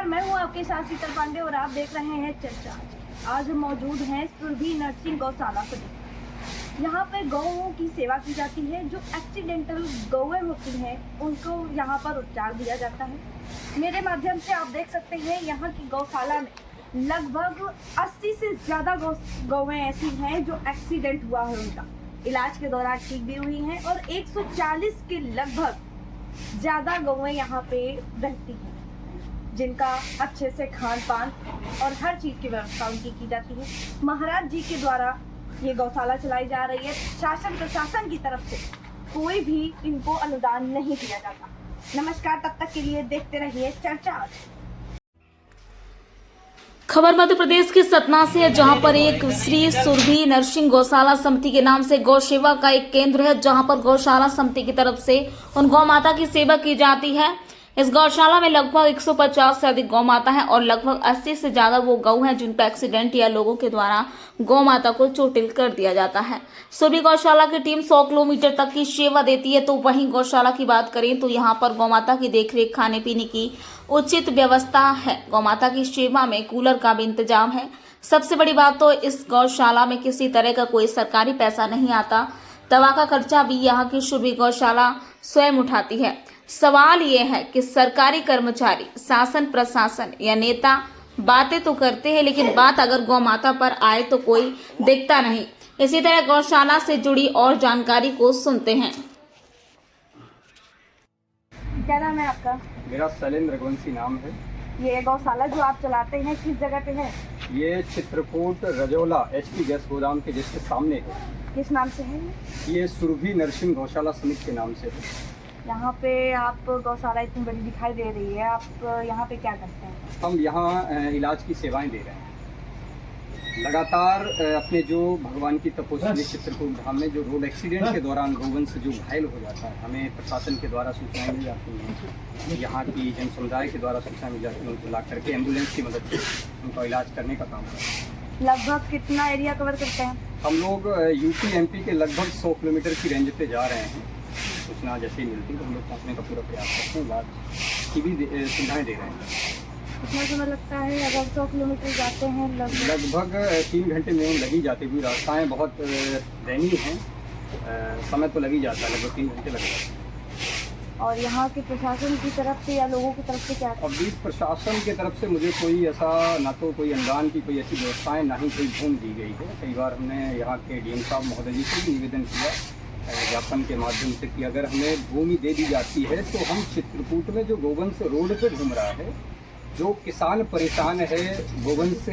मैं हूँ आपके साथ शीतल पांडे और आप देख रहे हैं चर्चा। आज हम मौजूद हैं सुरभि नर्सिंग गौशाला पर। यहाँ पे गौओं की सेवा की जाती है। जो एक्सीडेंटल गौएं होती हैं उनको यहाँ पर उपचार दिया जाता है। मेरे माध्यम से आप देख सकते हैं यहाँ की गौशाला में लगभग 80 से ज़्यादा गौएं ऐसी हैं जो एक्सीडेंट हुआ है, उनका इलाज के दौरान ठीक भी हुई हैं और 140 के लगभग ज़्यादा गौएं यहाँ पे रहती हैं, जिनका अच्छे से खान पान और हर चीज़ की व्यवस्था उनकी की जाती है। महाराज जी के द्वारा ये गौशाला चलाई जा रही है। शासन प्रशासन की तरफ से कोई भी इनको अनुदान नहीं दिया जाता। नमस्कार, तब तक के लिए देखते रहिए चर्चा। खबर मध्य प्रदेश के सतना से है, जहां पर एक श्री सुरभि नर्सिंग गौशाला समिति के नाम से गौ सेवा का एक केंद्र है, जहां पर गौशाला समिति की तरफ से उन गौ माता की सेवा की जाती है। इस गौशाला में लगभग 150 से अधिक गौ माता है और लगभग 80 से ज्यादा वो गौ हैं जिनका एक्सीडेंट या लोगों के द्वारा गौ माता को चोटिल कर दिया जाता है। सुरभि गौशाला की टीम 100 किलोमीटर तक की सेवा देती है। तो वहीं गौशाला की बात करें तो यहाँ पर गौ माता की देखरेख, खाने पीने की उचित व्यवस्था है। गौ माता की सेवा में कूलर का भी इंतजाम है। सबसे बड़ी बात तो इस गौशाला में किसी तरह का कोई सरकारी पैसा नहीं आता। दवा का खर्चा भी यहाँ की सुरभि गौशाला स्वयं उठाती है। सवाल ये है कि सरकारी कर्मचारी, शासन प्रशासन या नेता बातें तो करते हैं, लेकिन बात अगर गौ माता पर आए तो कोई देखता नहीं। इसी तरह गौशाला से जुड़ी और जानकारी को सुनते हैं। क्या नाम है आपका? मेरा शैलेंद्र रघुवंशी नाम है। ये गौशाला जो आप चलाते हैं किस जगह पे है? ये चित्रकूट रजौला HP गैस गोदाम के जिसके सामने है। किस नाम से है? ये सुरभि नर्सिंग गौशाला समिति के नाम से है। यहाँ पे आप गौशाला इतनी बड़ी दिखाई दे रही है, आप यहाँ पे क्या करते हैं? हम यहाँ इलाज की सेवाएं दे रहे हैं। लगातार अपने जो भगवान की तपोस्वी चित्रकूट धाम में जो रोड एक्सीडेंट के दौरान गोवंश जो घायल हो जाता है, हमें प्रशासन के द्वारा सूचनाएं मिल जाती हैं, यहाँ की जन समुदाय के द्वारा सूचना मिल जाती है। उनको ला करके एम्बुलेंस की मदद से उनका इलाज करने का काम करते हैं। लगभग कितना एरिया कवर करते हैं? हम लोग UP MP के लगभग 100 किलोमीटर की रेंज पे जा रहे हैं। सूचना जैसे ही मिलती है तो हम लोग पहुँचने का पूरा प्रयास करते हैं। इलाज की भी सुविधाएँ दे रहे हैं। कितना समय लगता है अगर 100 किलोमीटर जाते हैं? लगभग 3 घंटे में लग ही जाते हैं। रास्ताएँ बहुत दयनीय हैं, समय तो लग ही जाता है, लगभग 3 घंटे लग जाते हैं। और यहाँ के प्रशासन की तरफ से या लोगों की तरफ से क्या? अभी प्रशासन की तरफ से मुझे कोई ऐसा ना तो कोई अनुदान की कोई ऐसी व्यवस्थाएँ ना ही कोई भूमि दी गई है। कई बार हमने यहाँ के DM साहब महोदय जी से भी निवेदन किया ज्ञापन के माध्यम से कि अगर हमें भूमि दे दी जाती है तो हम चित्रकूट में जो गोवंश रोड पे घूम रहा है, जो किसान परेशान है, गोवंश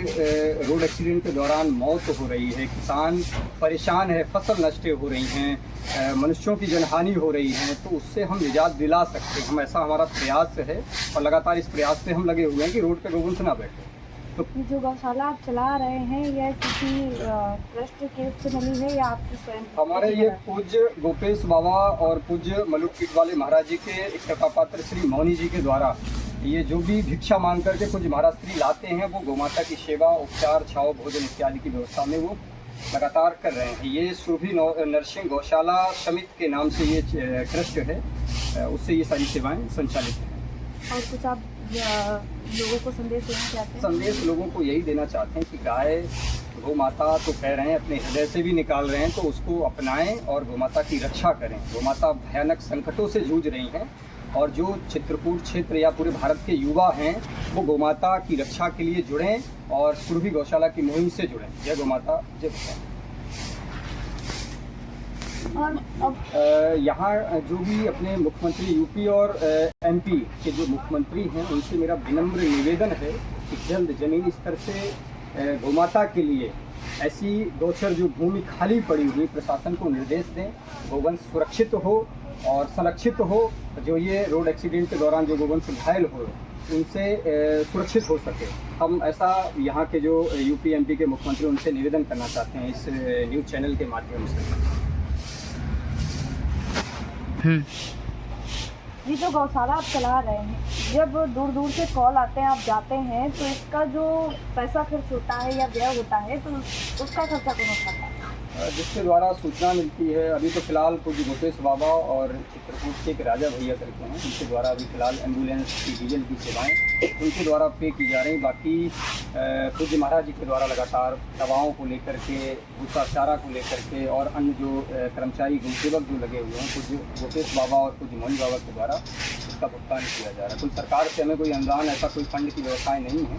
रोड एक्सीडेंट के दौरान मौत हो रही है, किसान परेशान है, फसल नष्ट हो रही हैं, मनुष्यों की जनहानि हो रही है, तो उससे हम निजात दिला सकते हैं। हम ऐसा हमारा प्रयास है और लगातार इस प्रयास से हम लगे हुए हैं कि रोड पे गोवंश ना बैठे। तो जो गौशाला आप चला रहे हैं यह किसी ट्रस्ट के से मिली है या आपकी स्वयं? हमारे ये पूज्य गोपेश बाबा और पूज्य मलुक पीठ वाले महाराज जी के एक कृपापात्र श्री मौनी जी के द्वारा ये जो भी भिक्षा मांग करके पूज्य महाराज श्री लाते हैं, वो गौमाता की सेवा, उपचार, छाव, भोजन इत्यादि की व्यवस्था में वो लगातार कर रहे हैं। ये सुरभि नर्सिंग गौशाला समिति के नाम से ये ट्रस्ट है, उससे ये सारी सेवाएं संचालित हैं। और कुछ आप लोगों को संदेश देना चाहते हैं? संदेश लोगों को यही देना चाहते हैं कि गाय गौ माता तो कह रहे हैं, अपने हृदय से भी निकाल रहे हैं, तो उसको अपनाएं और गौ माता की रक्षा करें। गौ माता भयानक संकटों से जूझ रही हैं और जो चित्रकूट क्षेत्र या पूरे भारत के युवा हैं वो गौ माता की रक्षा के लिए जुड़ें और सुरभि गौशाला की मुहिम से जुड़ें। जय गौ माता, जय गौ। और यहाँ जो भी अपने मुख्यमंत्री UP और MP के जो मुख्यमंत्री हैं उनसे मेरा विनम्र निवेदन है कि जल्द जमीनी स्तर से गौमाता के लिए ऐसी गौचर जो भूमि खाली पड़ी हुई, प्रशासन को निर्देश दें, गोवंश सुरक्षित हो और संरक्षित हो। जो ये रोड एक्सीडेंट के दौरान जो गोवंश घायल हो उनसे सुरक्षित हो सके। हम ऐसा यहाँ के जो UP MP के मुख्यमंत्री उनसे निवेदन करना चाहते हैं इस न्यूज़ चैनल के माध्यम से। ये जो गौशाला आप चला रहे हैं, जब दूर दूर से कॉल आते हैं, आप जाते हैं, तो इसका जो पैसा खर्च होता है या व्यय होता है तो उसका खर्चा कौन उठाता है? जिसके द्वारा सूचना मिलती है। अभी तो फिलहाल पूज्य गोपेश बाबा और चित्रकूट के एक राजा भैया करके हैं, उनके द्वारा अभी फिलहाल एम्बुलेंस की, डीजल की सेवाएं उनके द्वारा पे की जा रही। बाकी पूज्य महाराज जी के द्वारा लगातार दवाओं को लेकर के, भूसा चारा को लेकर के और अन्य जो कर्मचारी गुणसेवक जो लगे हुए हैं पूज्य गोपेश बाबा और पूज्य मोहन बाबा के द्वारा इसका भुगतान किया जा रहा है। कोई सरकार से हमें कोई अनुदान, ऐसा कोई फंड की व्यवस्थाएं नहीं है,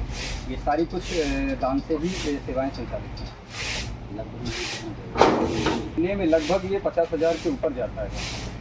ये सारी कुछ दान से ही सेवाएं संचालित हैं। महीने में लगभग ये 50,000 के ऊपर जाता है।